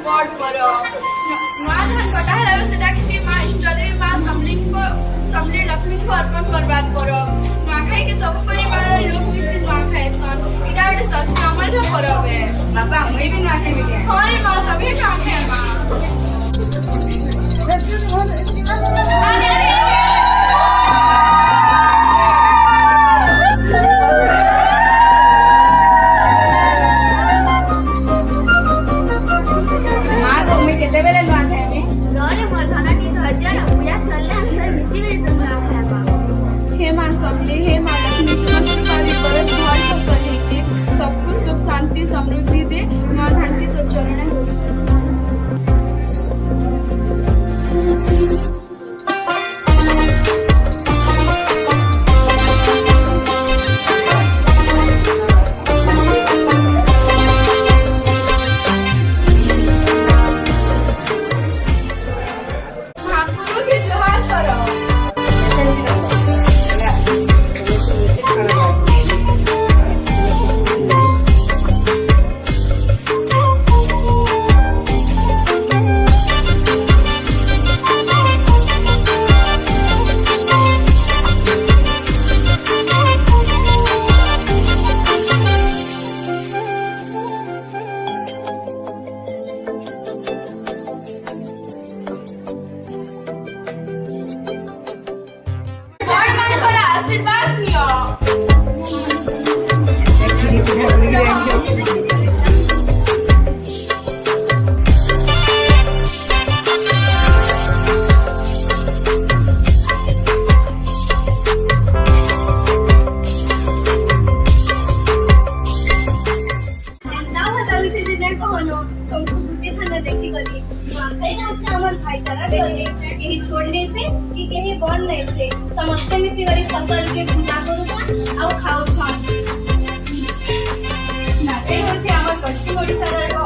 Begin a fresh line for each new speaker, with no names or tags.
बड़ पर नुआ धान कटा है सेटा कि मां इष्टदेवी मां समली लक्ष्मी को अर्पण करबार पर नुआखाई के सब परिवार लोग मिसी नुआखाई सन इटा गोटे सच्ची अमल परब है बाबा मुई भी नुआखाई बिके हां रे मां सभी नुआखाई मां सब कुछ सुख शांति समृद्धि दे मां धान की चरण आशीर्वाद नियो छोड़ने से कि कहीं बन नहीं से समझते में से फसल के पूजा करू और खाऊ छान ना ए होची हमर पश्चिम ओडिसा रो